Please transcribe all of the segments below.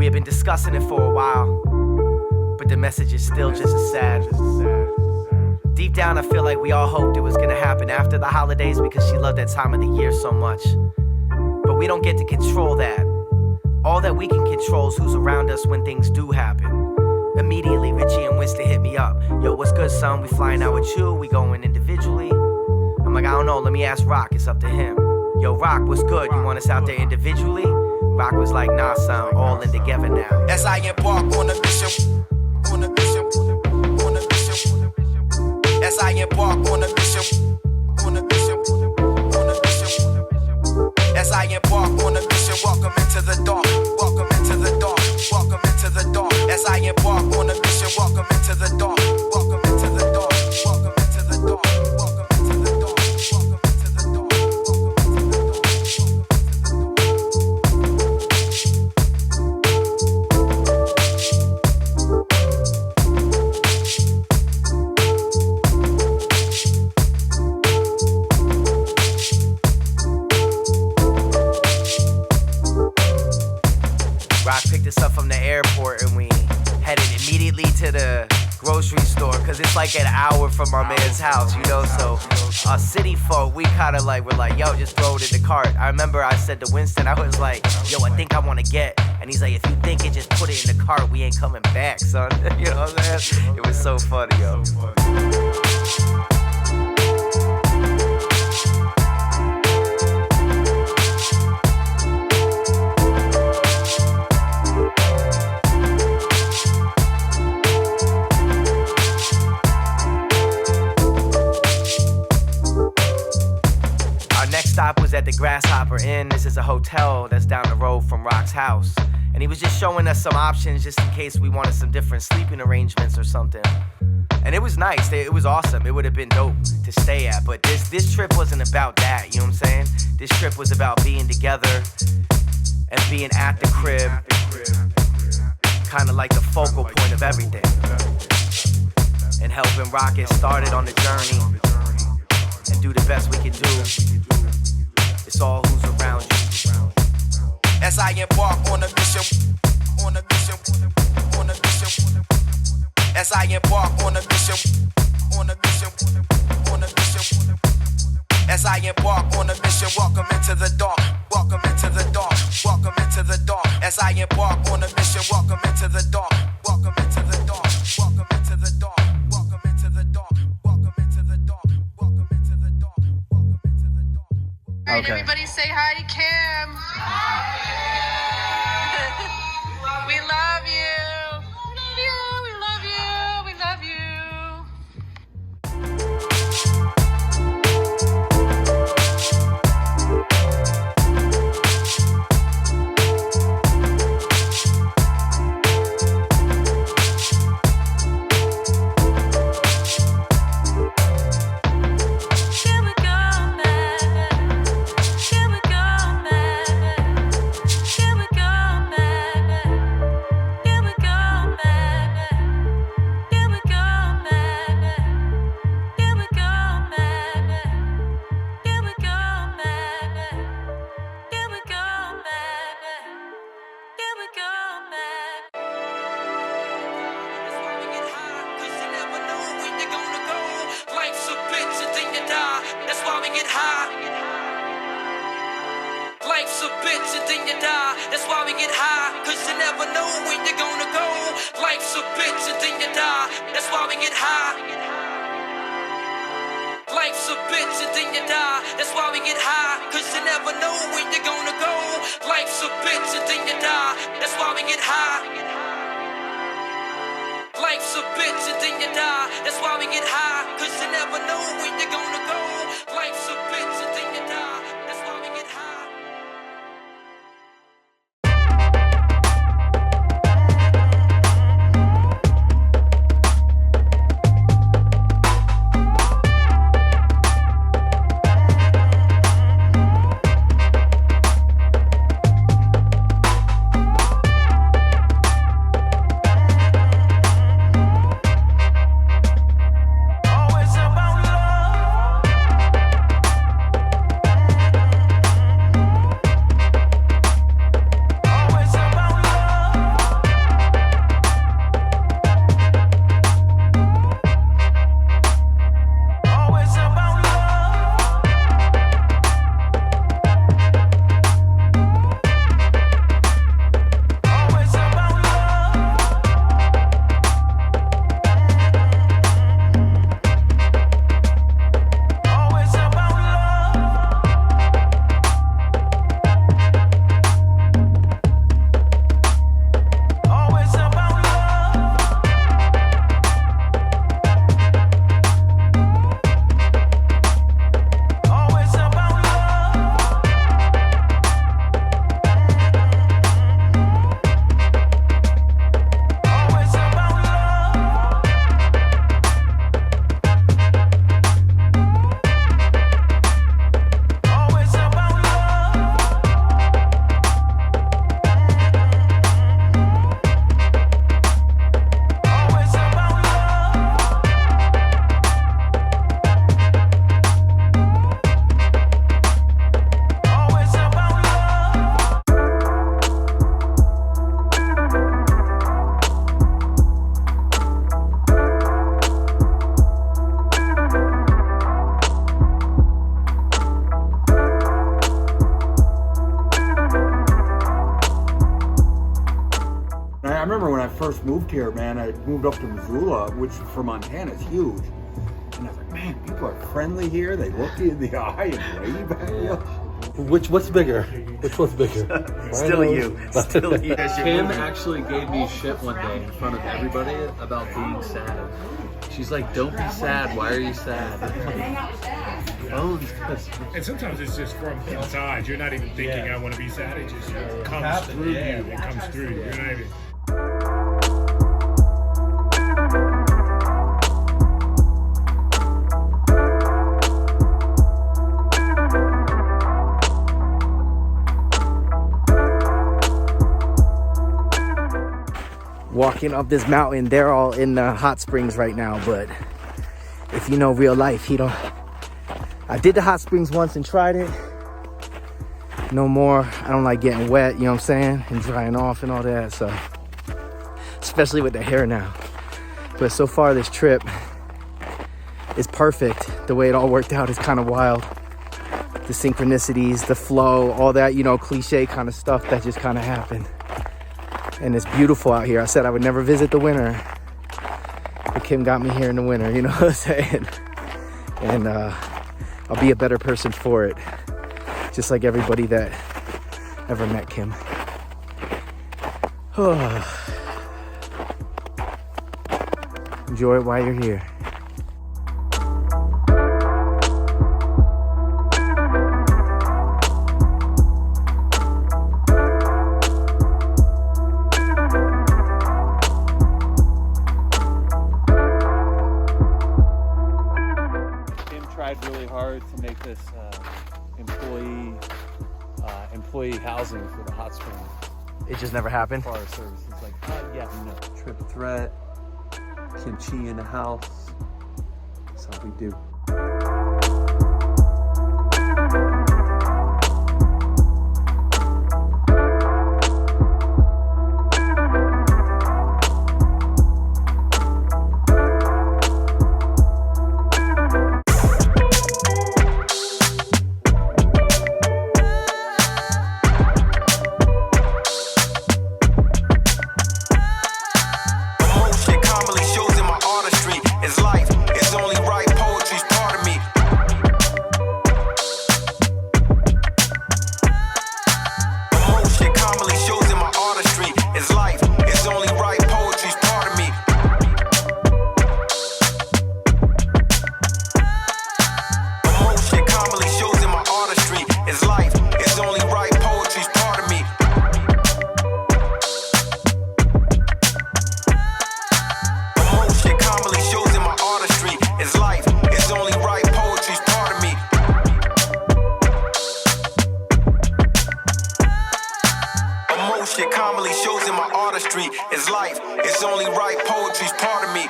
We had been discussing it for a while, but the message is still just as sad. Deep down, I feel like we all hoped it was gonna happen after the holidays because she loved that time of the year so much. But we don't get to control that. All that we can control is who's around us when things do happen. Immediately, Richie and Winston hit me up. Yo, what's good, son? We flying out with you? We going individually? I'm like, I don't know. Let me ask Rock. It's up to him. Yo, Rock, what's good? You want us out there individually? Rock was like, nah, son, all in together now. As I embark on a mission, on a mission, on a mission. As I embark on a mission, on a mission, on a mission. As I embark on a mission, welcome into the dark, welcome into the dark, welcome into the dark. As I embark on a mission, welcome into the dark, welcome into the dark, welcome into the dark, welcome into the dark, welcome into the dark, welcome into the dark. Rock picked us up from the airport and we headed immediately to the grocery store because it's like an hour from our man's house, you know. So city folk, we kind of like, we're like, yo, just throw it in the cart. I remember I said to Winston, I was like, yo, I think I want to get. And he's like, if you think it, just put it in the cart. We ain't coming back, son. You know what I'm saying? It was so funny, yo. Stop was at the Grasshopper Inn. This is a hotel that's down the road from Rock's house. And he was just showing us some options just in case we wanted some different sleeping arrangements or something. And it was nice, it was awesome. It would have been dope to stay at. But this trip wasn't about that, you know what I'm saying? This trip was about being together and being at the crib. Kind of like the focal point of everything. And helping Rock get started on the journey and do the best we can do. It's all who's around you. As I embark on a mission, on a mission, on a mission. As I embark on a mission, on a mission, on a mission. As I embark on a mission, welcome into the dark, welcome into the dark, welcome into the dark. As I embark on a mission, welcome into the dark, welcome into the dark, welcome into the dark, welcome into the dark, welcome into the dark, welcome into the dark, welcome into the dark. All right, everybody say hi to Kim. We love you. We love you. We love you. remember when I first moved here, man, I moved up to Missoula, which for Montana is huge. And I was like, man, people are friendly here. They look you in the eye and wave at you. What's bigger? Which one's bigger? Still you. Still you. Kim actually gave me shit one day in front of everybody about being sad. She's like, don't be sad. Why are you sad? Oh, and sometimes it's just from inside. You're not even thinking, I want to be sad. It just comes through you. It comes through you. You're not even... Walking up this mountain, they're all in the hot springs right now, but if you know real life, I did the hot springs once and tried it. No more. I don't like getting wet, you know what I'm saying, and drying off and all that, so especially with the hair now. But so far this trip is perfect. The way it all worked out is kind of wild. The synchronicities, the flow, all that, you know, cliche kind of stuff that just kind of happened. And it's beautiful out here. I said I would never visit the winter, but Kim got me here in the winter, you know what I'm saying? And I'll be a better person for it, just like everybody that ever met Kim. Enjoy it while you're here. Really hard to make this employee housing for the hot spring. It just never happened. Bar services, like triple threat, kimchi in the house. That's how we do. Shit commonly shows in my artistry is life. It's only right, poetry's part of me.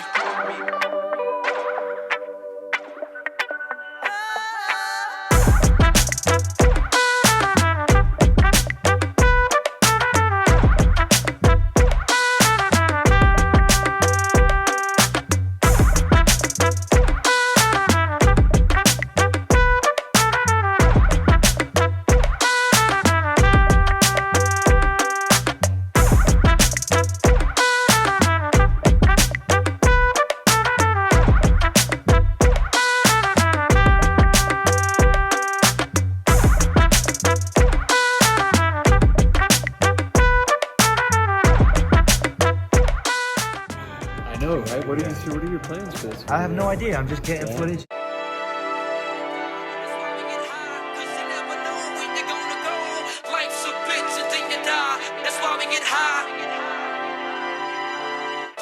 Right? What are your plans for this? I have no idea. I'm just getting footage.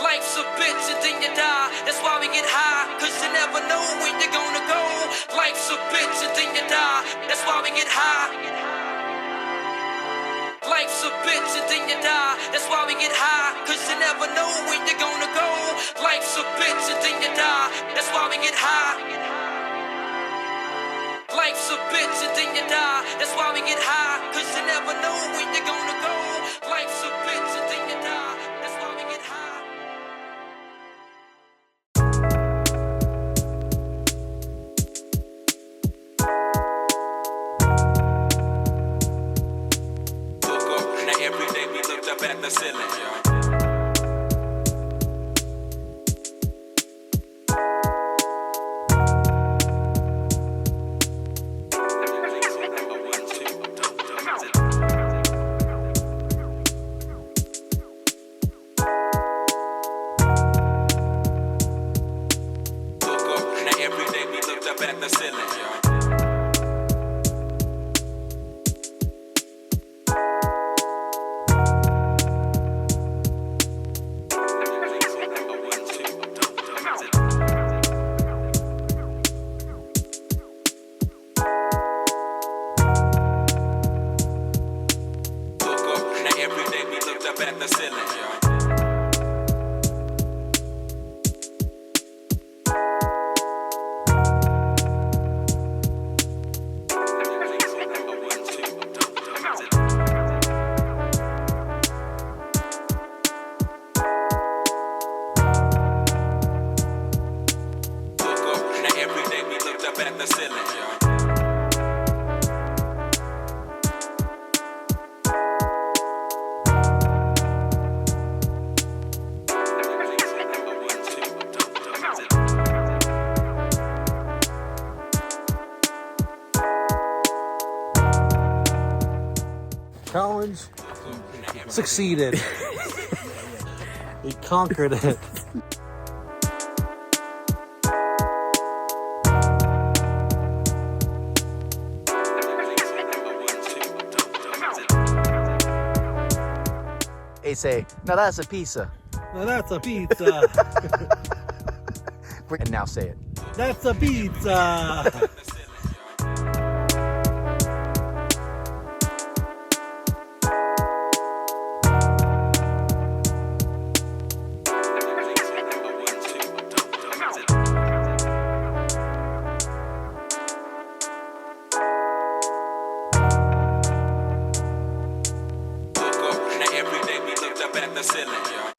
Life's a bitch and then you die. That's why we get high, cause you never know when you're gonna go. Life's a bitch and then you die. That's why we get high. Life's a bitch and then you die. That's why we get high, cause you never know when you're gonna go. Life's a bitch and then you die. That's why we get high. Life's a bitch and then you die. That's why we get high, cause you never know when you're gonna go. Life's a bitch and then you die. That's why we get high. Look up, now every day we looked up at the ceiling. at the ceiling, y'all. Every day we looked up at the ceiling, y'all. Every day we looked up at the ceiling, y'all. Challenge succeeded. He conquered it. They say, now that's a pizza. Now that's a pizza. And now say it. That's a pizza.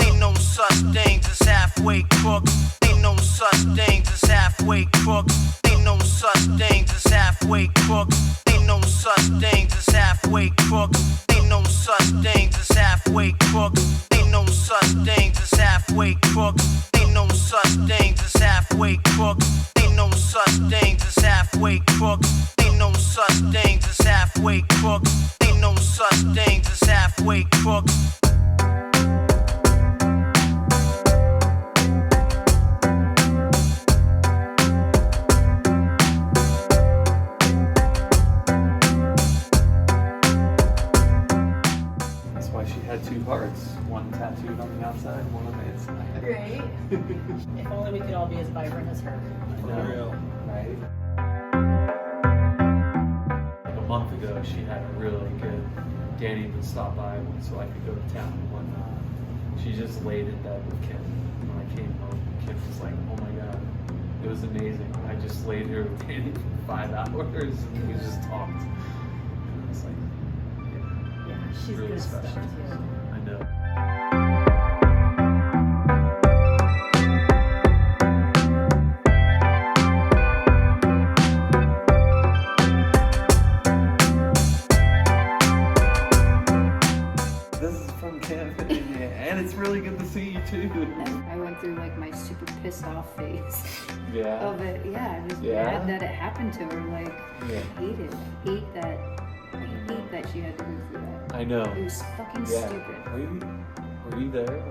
Ain't no such things as halfway crooks. Ain't no such things as halfway crooks. Ain't no such things as halfway crooks. Ain't no such things as halfway crooks. Ain't no such things as halfway crooks. Ain't no such things as halfway crooks. Ain't no such things as halfway crooks. Ain't no such things as halfway crooks. Ain't no such things as halfway crooks. Ain't no such things as halfway crooks. Had two hearts, one tattooed on the outside, one on the inside. Right. If only we could all be as vibrant as her. I know, right? Like a month ago, she had a really good. Danny would stop by so I could go to town and whatnot. She just laid in bed with Kim. When I came home, Kim was like, "Oh my god, it was amazing. I just laid here with Danny for 5 hours and we just talked." And I was like, She's really good special. stuff too. I know. This is from Canada, and it's really good to see you too. I went through like my super pissed off phase Yeah. of it. Yeah, I was Yeah. mad that it happened to her. Like, Yeah. I hate it. I hate that she had to go through that. I know. It was fucking Yeah. stupid. Were you there?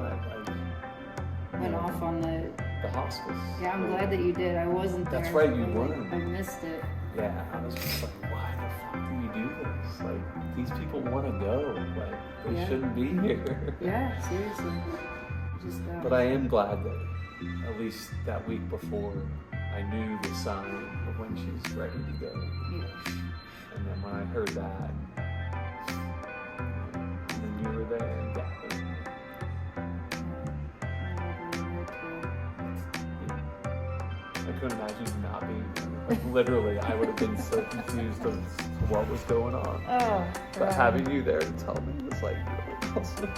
Went off on the. The hospice. Yeah, I'm glad that you did. I wasn't there. That's right, you I, weren't. I missed it. Yeah, I was just like, why the fuck do we do this? Like, these people want to go. Like, they Yeah. shouldn't be here. Yeah, seriously. Just. But I am glad that at least that week before, I knew the sign of when she's ready to go. Yeah. And then when I heard that, and then you were there, and Gavin. I couldn't imagine you not being there. Like, literally, I would have been so confused as to what was going on. Oh. But right. having you there to tell me was like really awesome.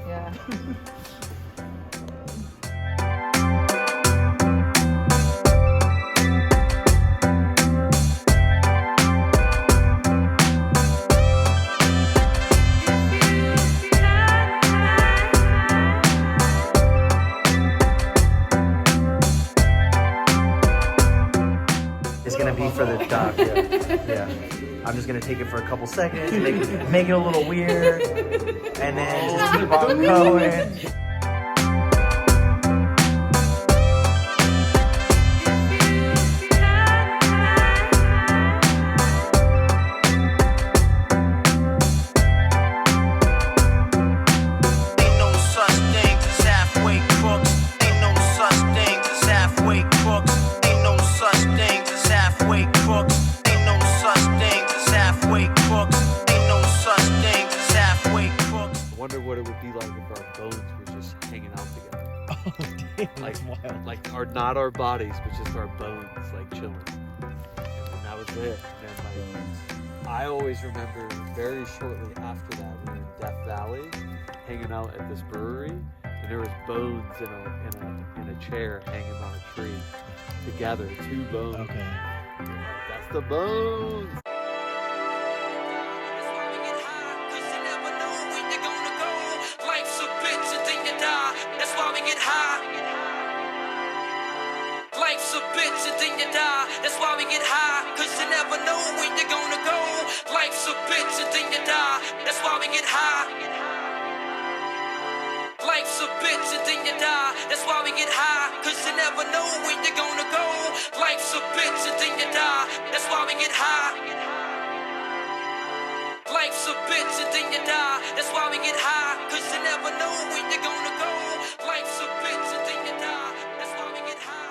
Yeah. It's gonna be for the doc. Yeah. I'm just gonna take it for a couple seconds, make it a little weird, and then just keep on going. wonder what it would be like if our bones were just hanging out together. Oh, damn, Like, that's wild. like not our bodies, but just our bones, like chilling. And that was it. And like, I always remember very shortly after that, we were in Death Valley, hanging out at this brewery, and there was bones in a chair hanging on a tree together, 2 bones. Okay. That's the bones. Life's a bitch and then you die. That's why we get high. Life's a bitch and then you die. That's why we get high. Cause you never know when you're gonna go. Life's a bitch and then you die. That's why we get high. Life's a bitch and then you die. That's why we get high. Cause you never know when you're gonna go. Life's a bitch and then you die. That's why we get high. Life's a bitch and then you die. That's why we get high. Cause you never know when you're gonna go. Life's a bitch and then you die. That's why we get high.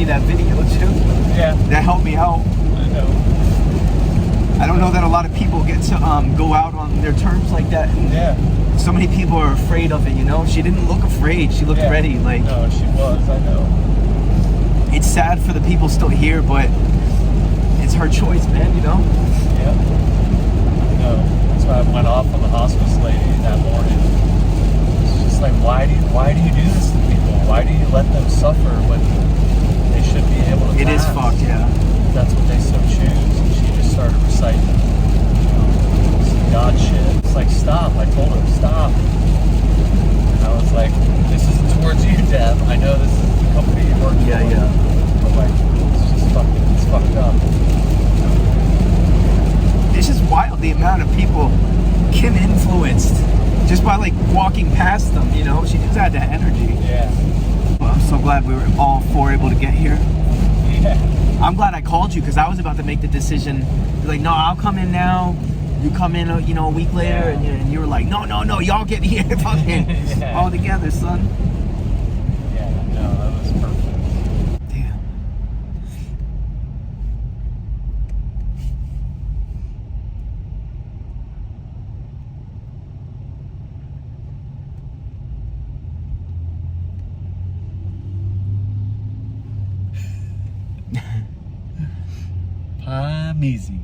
That video too. Yeah. That helped me out. I know. I don't know that a lot of people get to go out on their terms like that. And Yeah. so many people are afraid of it, you know? She didn't look afraid. She looked ready. Like, No, she was. I know. it's sad for the people still here, but it's her choice, man, you know? Yeah. No. That's why I went off on the hospice lady that morning. It's just like, why do you do this to people? Why do you let them suffer when they should be able to It is pass? fucked, yeah. That's what they so choose. And she just started reciting, some God shit. It's like, stop. I told her, stop. And I was like, this isn't towards you, Deb. I know this is the company you work for. Yeah. But like, it's fucked up. It's just wild the amount of people Kim influenced just by like walking past them, you know? She just had that energy. Yeah. Well, I'm so glad we were all 4 able to get here. Yeah. I'm glad I called you because I was about to make the decision. Like, no, I'll come in now. You come in, you know, a week later, and you were like, no, y'all get here fucking all together, son. Yeah, no, that was perfect. Damn. I'm easy.